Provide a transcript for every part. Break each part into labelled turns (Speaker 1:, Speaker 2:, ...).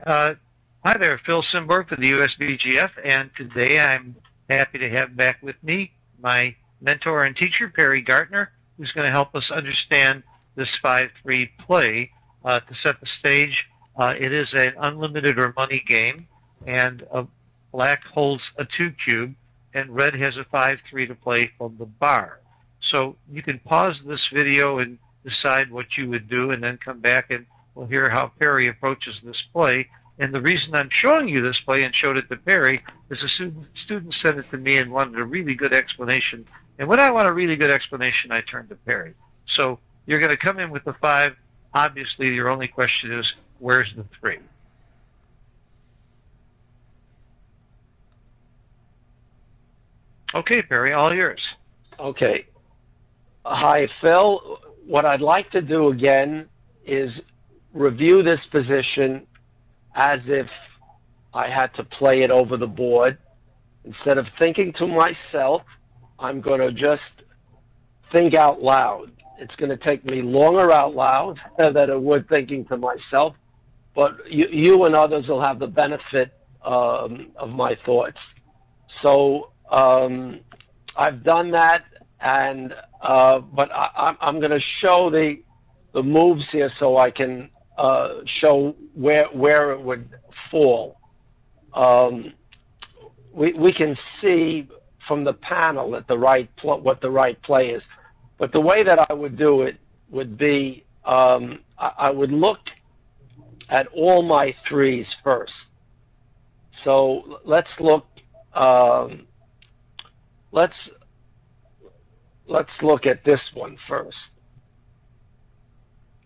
Speaker 1: Uh, Hi there, Phil Simborg for the USBGF, and today I'm happy to have back with me my mentor and teacher, Perry Gartner, who's going to help us understand this 5-3 play. To set the stage, it is an unlimited or money game, and black holds a 2 cube, and red has a 5-3 to play from the bar. So you can pause this video and decide what you would do, and then come back and we'll hear how Perry approaches this play. And the reason I'm showing you this play and showed it to Perry is a student sent it to me and wanted a really good explanation. And when I want a really good explanation, I turn to Perry. So you're going to come in with the 5. Obviously, your only question is, where's the 3? Okay, Perry, all yours.
Speaker 2: Okay. Hi, Phil. What I'd like to do again is review this position as if I had to play it over the board. Instead of thinking to myself, I'm going to just think out loud. It's going to take me longer out loud than it would thinking to myself, but you and others will have the benefit of my thoughts. So I've done that, and but I'm going to show the moves here so I can show where it would fall. We can see from the panel at what the right play is, but the way that I would do it would be I would look at all my 3s first. So let's look. Let's look at this one first.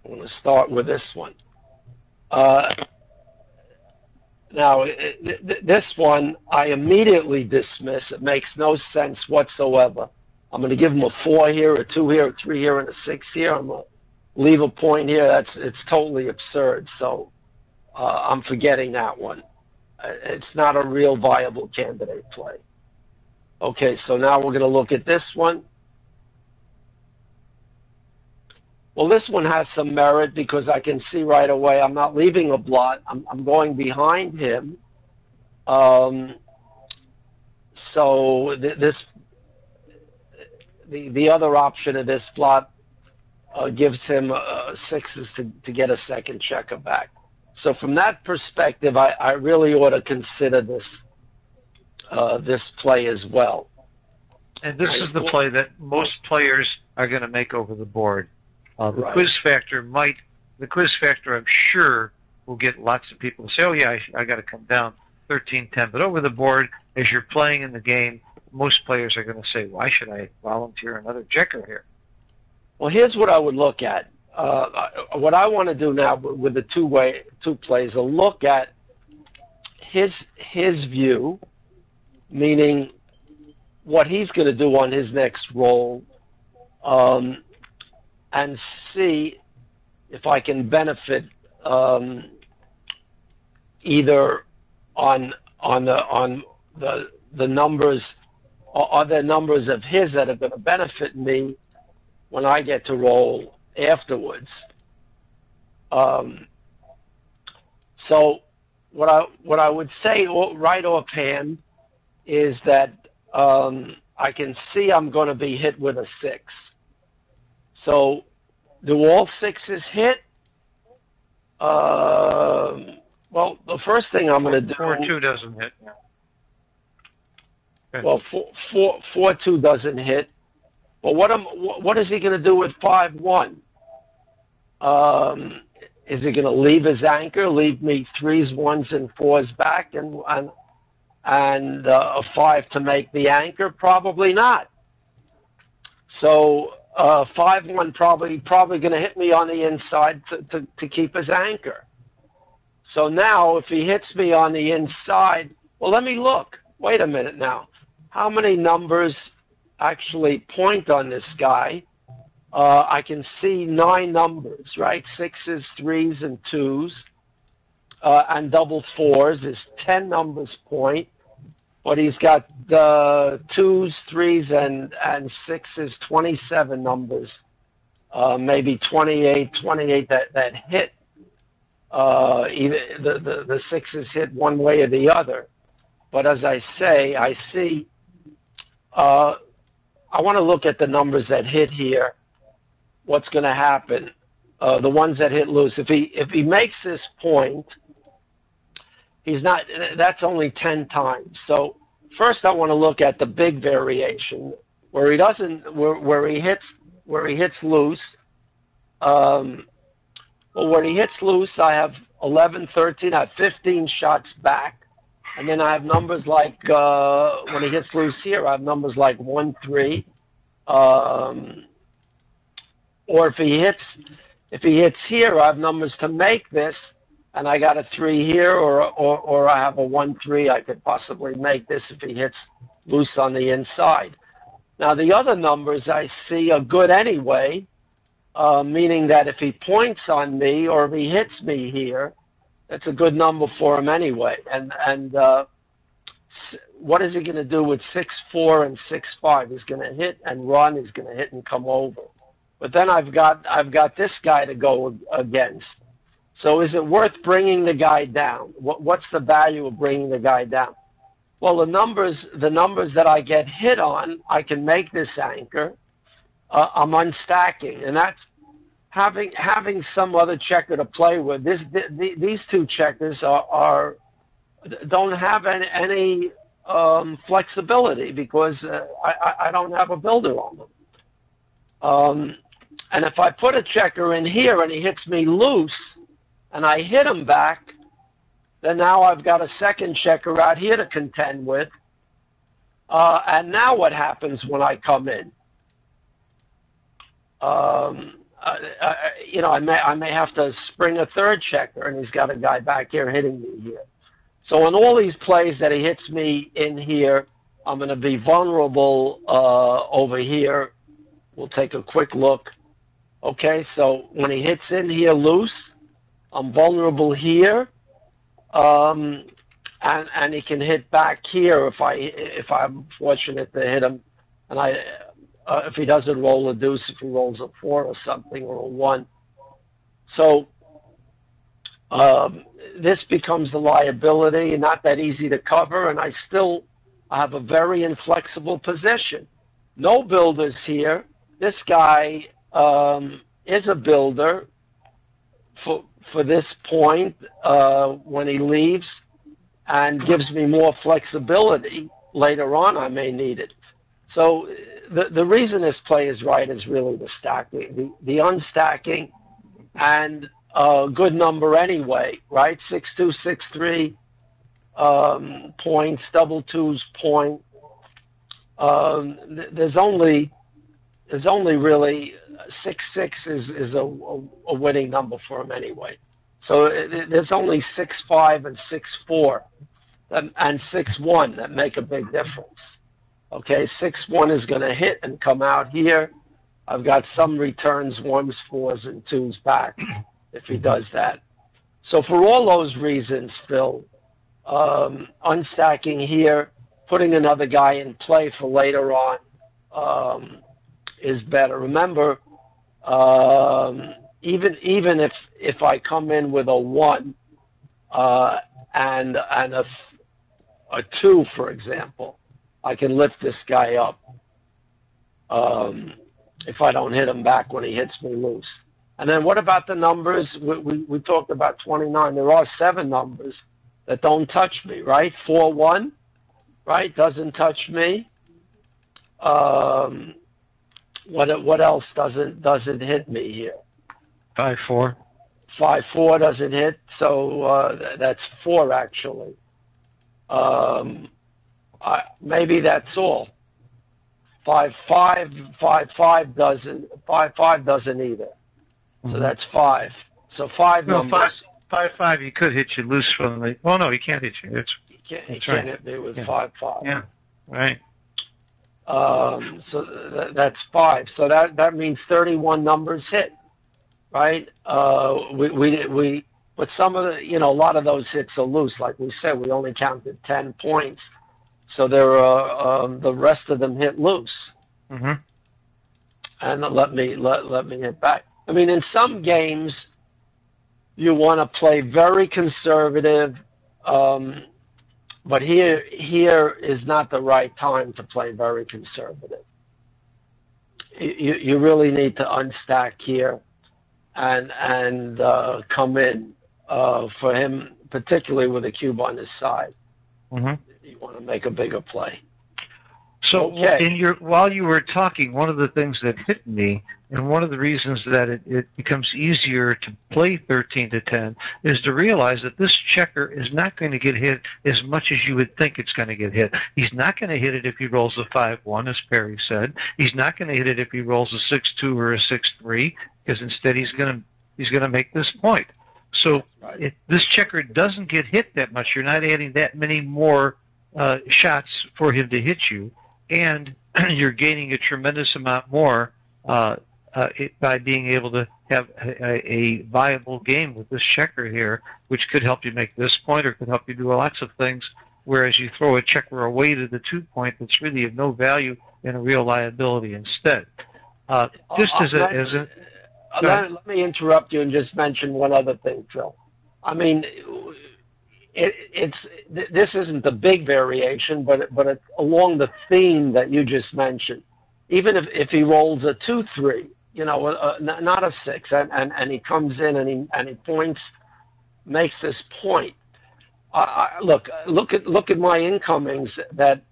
Speaker 2: I'm going to start with this one. Now, this one I immediately dismiss. It makes no sense whatsoever. I'm going to give him a 4 here, a 2 here, a 3 here, and a 6 here. I'm going to leave a point here. It's totally absurd. So I'm forgetting that one. It's not a real viable candidate play. Okay, so now we're going to look at this one. Well, this one has some merit because I can see right away I'm not leaving a blot. I'm going behind him. So the other option of this blot gives him 6s to get a second checker back. So from that perspective, I really ought to consider this play as well.
Speaker 1: And this is the play that most players are going to make over the board. The quiz factor I'm sure, will get lots of people to say, oh, yeah, I got to come down 13-10. But over the board, as you're playing in the game, most players are going to say, why should I volunteer another checker here?
Speaker 2: Well, here's what I would look at. What I want to do now with the two plays, I'll look at his view, meaning what he's going to do on his next roll, and see if I can benefit either on the numbers, or other numbers of his that are going to benefit me when I get to roll afterwards. So what I would say right offhand is that I can see I'm going to be hit with a 6. So, do all 6s hit? Well, the first thing I'm going to do...
Speaker 1: 4-2 doesn't hit.
Speaker 2: Okay. Well, 4-2 doesn't hit. But what is he going to do with 5-1? Is he going to leave his anchor, leave me 3s, 1s, and 4s back, and a 5 to make the anchor? Probably not. So 5-1 probably going to hit me on the inside to keep his anchor. So now if he hits me on the inside, well, let me look. Wait a minute now. How many numbers actually point on this guy? I can see 9 numbers, right? 6s, 3s, and 2s. And double 4s is 10 numbers point. But he's got 2s, 3s, and 6s, 27 numbers, maybe 28 that hit. Either the sixes hit one way or the other. But as I say, I see. I want to look at the numbers that hit here. What's going to happen? The ones that hit loose. If he makes this point, he's not. That's only 10 times. So first, I want to look at the big variation where he doesn't, where he hits loose. Well, when he hits loose, I have 11, 13. I have 15 shots back. And then I have numbers like, when he hits loose here, I have numbers like 1, 3. Or if he hits here, I have numbers to make this, and I got a 3 here, or I have a 1, 3. I could possibly make this if he hits loose on the inside. Now, the other numbers I see are good anyway, meaning that if he points on me or if he hits me here, that's a good number for him anyway. And what is he going to do with 6-4 and 6-5? He's going to hit and run. He's going to hit and come over. But then I've got this guy to go against. So is it worth bringing the guy down? What's the value of bringing the guy down? Well, the numbers that I get hit on, I can make this anchor. I'm unstacking, and that's having some other checker to play with. These two checkers don't have any flexibility because I don't have a builder on them. And if I put a checker in here and he hits me loose and I hit him back, then now I've got a second checker out here to contend with. And now what happens when I come in? I may have to spring a third checker, and he's got a guy back here hitting me here. So in all these plays that he hits me in here, I'm going to be vulnerable over here. We'll take a quick look. Okay, so when he hits in here loose, I'm vulnerable here, and he can hit back here if I'm fortunate to hit him, and if he doesn't roll a deuce, if he rolls a 4 or something or a 1. So this becomes a liability, not that easy to cover, and I have a very inflexible position. No builders here. This guy is a builder for this point when he leaves, and gives me more flexibility. Later on, I may need it. So the reason this play is right is really the stacking, the unstacking, and a good number anyway, right? 6-2, 6-3 points, double twos point. There's only really 6-6 is a winning number for him anyway. So there's only 6-5 and 6-4 and 6-1 that make a big difference. Okay, 6-1 is going to hit and come out here. I've got some returns, 1s, 4s, and 2s back if he does that. So for all those reasons, Phil, unstacking here, putting another guy in play for later on is better. Remember, even if I come in with a 1 and a 2, for example, I can lift this guy up if I don't hit him back when he hits me loose. And then what about the numbers? We talked about 29. There are 7 numbers that don't touch me, right? 4-1, right? Doesn't touch me. What else doesn't hit me here?
Speaker 1: 5-4.
Speaker 2: 5-4 doesn't hit, so that's 4 actually. Maybe that's all. 5-5 doesn't either. So that's 5. So 5 numbers.
Speaker 1: 5-5. He could hit you loose from the. Well, no, he can't hit you.
Speaker 2: He can't hit me with 5-5.
Speaker 1: Yeah. Right.
Speaker 2: So that's 5. So that means 31 numbers hit, right? But some of the, a lot of those hits are loose. Like we said, we only counted 10 points. So there are the rest of them hit loose. Mm-hmm. And let me hit back. I mean, in some games, you want to play very conservative, but here is not the right time to play very conservative. You really need to unstack here and come in for him, particularly with a cube on his side.
Speaker 1: Mm-hmm.
Speaker 2: You want to make a bigger play.
Speaker 1: So
Speaker 2: okay.
Speaker 1: while you were talking, one of the things that hit me, and one of the reasons that it becomes easier to play 13 to 10, is to realize that this checker is not going to get hit as much as you would think it's going to get hit. He's not going to hit it if he rolls a 5-1, as Perry said. He's not going to hit it if he rolls a 6-2 or a 6-3, because instead he's going to make this point. So
Speaker 2: right.
Speaker 1: This checker doesn't get hit that much. You're not adding that many more shots for him to hit you. And you're gaining a tremendous amount more by being able to have a viable game with this checker here, which could help you make this point or could help you do lots of things, whereas you throw a checker away to the 2-point that's really of no value and a real liability instead.
Speaker 2: Let me interrupt you and just mention one other thing, Phil. I mean, this isn't the big variation, but it's along the theme that you just mentioned. Even if he rolls a 2-3, not a 6, and he comes in and he points, makes this point. Look at my incomings that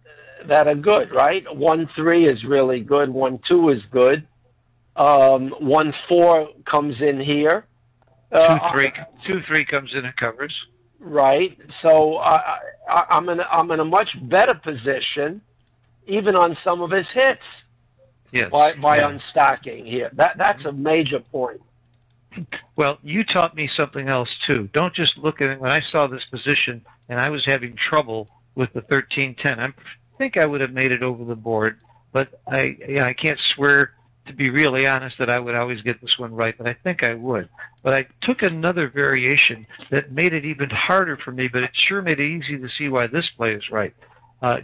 Speaker 2: are good, right? 1-3 is really good. 1-2 is good. 1-4 comes in here.
Speaker 1: 2-3 comes in and covers.
Speaker 2: Right. So I'm in a much better position, even on some of his hits.
Speaker 1: Yes.
Speaker 2: By unstacking here. That's a major point.
Speaker 1: Well, you taught me something else too. Don't just look at it. When I saw this position and I was having trouble with the 13-10, I think I would have made it over the board, but I can't swear, to be really honest, that I would always get this one right, but I think I would. But I took another variation that made it even harder for me, but it sure made it easy to see why this play is right.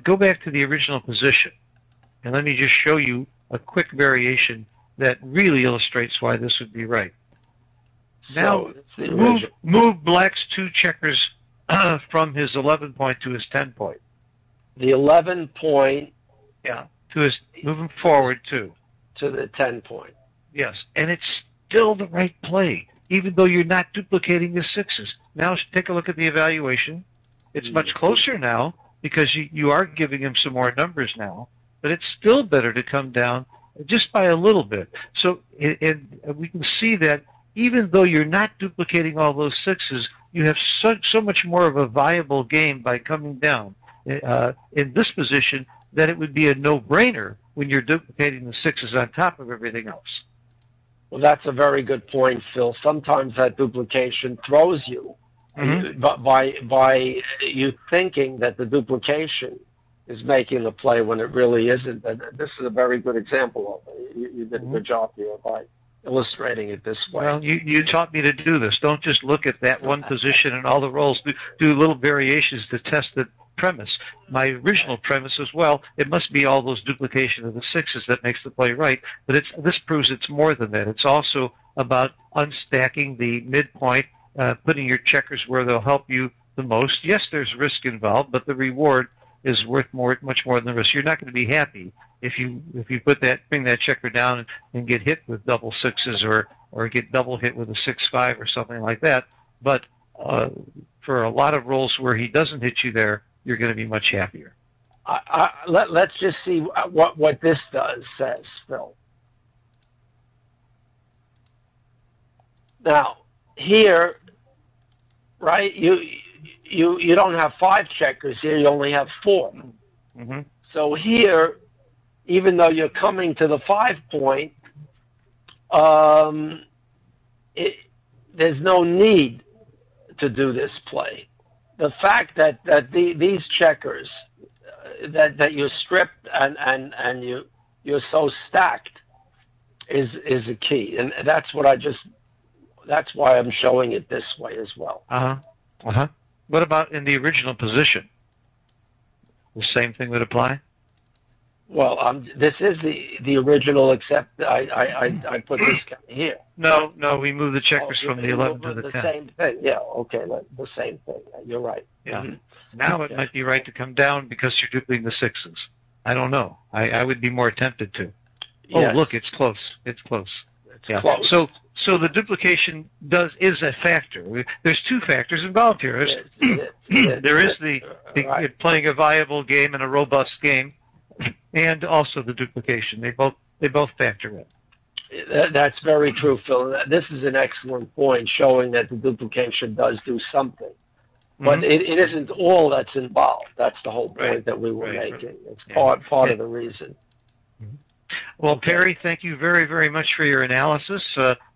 Speaker 1: Go back to the original position, and let me just show you a quick variation that really illustrates why this would be right. Now, move Black's 2 checkers from his 11-point to his 10-point.
Speaker 2: The 11-point?
Speaker 1: Yeah, move him forward, too.
Speaker 2: To the 10-point.
Speaker 1: Yes, and it's still the right play, even though you're not duplicating the 6s. Now take a look at the evaluation. It's much closer now because you are giving him some more numbers now, but it's still better to come down just by a little bit. So we can see that even though you're not duplicating all those 6s, you have so much more of a viable game by coming down in this position that it would be a no-brainer when you're duplicating the 6s on top of everything else.
Speaker 2: Well, that's a very good point, Phil. Sometimes that duplication throws you, but by you thinking that the duplication is making the play when it really isn't. And this is a very good example of it. You did a good job here by illustrating it this way.
Speaker 1: Well, you taught me to do this. Don't just look at that one position and all the rolls. Do little variations to test the premise. My original premise was, well, it must be all those duplication of the 6s that makes the play right, but this proves it's more than that. It's also about unstacking the midpoint, putting your checkers where they'll help you the most. Yes, there's risk involved, but the reward is worth much more than the risk. You're not going to be happy if you bring that checker down and get hit with double 6s or get double hit with a 6-5 or something like that. But for a lot of rolls where he doesn't hit you there, you're going to be much happier.
Speaker 2: Let's just see what this says, Phil. Now, here, right, you don't have 5 checkers here, you only have 4.
Speaker 1: Mm-hmm.
Speaker 2: So here, even though you're coming to the 5-point, there's no need to do this play. The fact that these checkers that you're stripped and you're so stacked is a key, and that's why I'm showing it this way as well.
Speaker 1: What about in the original position? The same thing would apply?
Speaker 2: Well, this is the original, except I put this here.
Speaker 1: No, we moved the checkers from the 11 to the 10.
Speaker 2: The same thing. Yeah. Okay. The same thing. You're right.
Speaker 1: Yeah. Now it might be right to come down because you're duplicating the sixes. I don't know. I would be more tempted to. Oh,
Speaker 2: Yes.
Speaker 1: look, it's close. It's close.
Speaker 2: It's close.
Speaker 1: So the duplication is a factor. There's two factors involved here. There is the
Speaker 2: right.
Speaker 1: playing a viable game and a robust game, and also the duplication. They both factor in.
Speaker 2: That's very true, Phil. This is an excellent point, showing that the duplication does do something. But it isn't all that's involved. That's the whole point that we were making. It's part of the reason.
Speaker 1: Well, Perry, thank you very, very much for your analysis.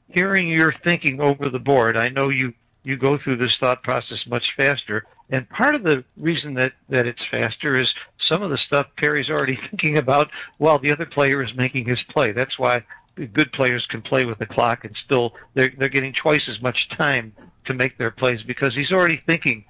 Speaker 1: Hearing your thinking over the board, I know you go through this thought process much faster. And part of the reason that it's faster is some of the stuff Perry's already thinking about while the other player is making his play. That's why good players can play with the clock and still they're getting twice as much time to make their plays because he's already thinking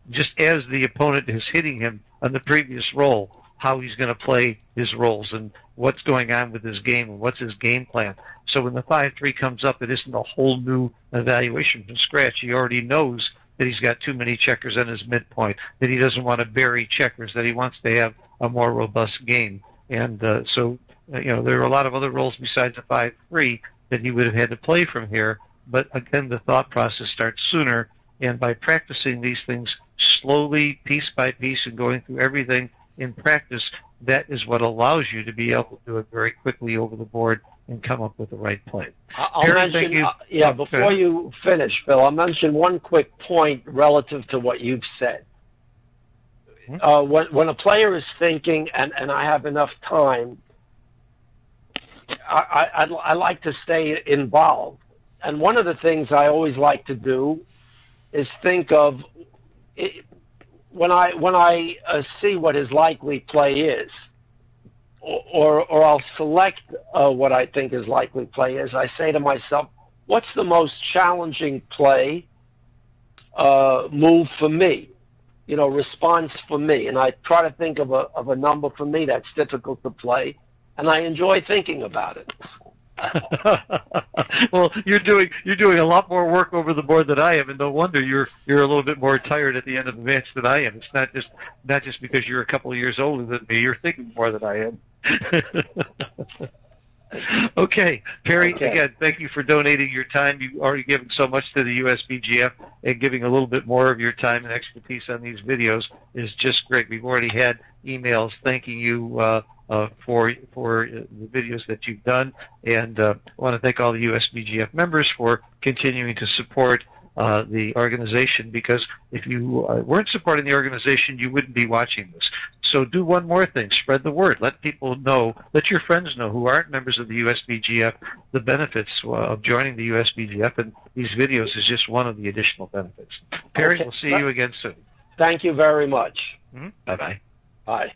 Speaker 1: just as the opponent is hitting him on the previous roll, how he's going to play his rolls and what's going on with his game and what's his game plan. So when the 5-3 comes up, it isn't a whole new evaluation from scratch. He already knows that he's got too many checkers on his midpoint, that he doesn't want to bury checkers, that he wants to have a more robust game. And so there are a lot of other rolls besides the 5-3 that he would have had to play from here. But again, the thought process starts sooner. And by practicing these things slowly, piece by piece, and going through everything in practice, that is what allows you to be able to do it very quickly over the board and come up with the right play.
Speaker 2: I'll mention, before you finish, Phil, I'll mention one quick point relative to what you've said. When a player is thinking, and I have enough time, I like to stay involved. And one of the things I always like to do is think of when I see what his likely play is, or I'll select what I think his likely play is. I say to myself, what's the most challenging play move for me? Response for me, and I try to think of a number for me that's difficult to play, and I enjoy thinking about it.
Speaker 1: Well, you're doing a lot more work over the board than I am, and no wonder you're a little bit more tired at the end of the match than I am. It's not just because you're a couple of years older than me. You're thinking more than I am. Okay, Perry.
Speaker 2: Okay.
Speaker 1: Again, thank you for donating your time. You've already given so much to the USBGF, and giving a little bit more of your time and expertise on these videos is just great. We've already had emails thanking you for the videos that you've done, and I want to thank all the USBGF members for continuing to support the organization, because if you weren't supporting the organization, you wouldn't be watching this. So do one more thing. Spread the word. Let people know, let your friends know who aren't members of the USBGF, the benefits of joining the USBGF, and these videos is just one of the additional benefits. Perry, we'll see you again soon.
Speaker 2: Thank you very much.
Speaker 1: Bye-bye.
Speaker 2: Bye.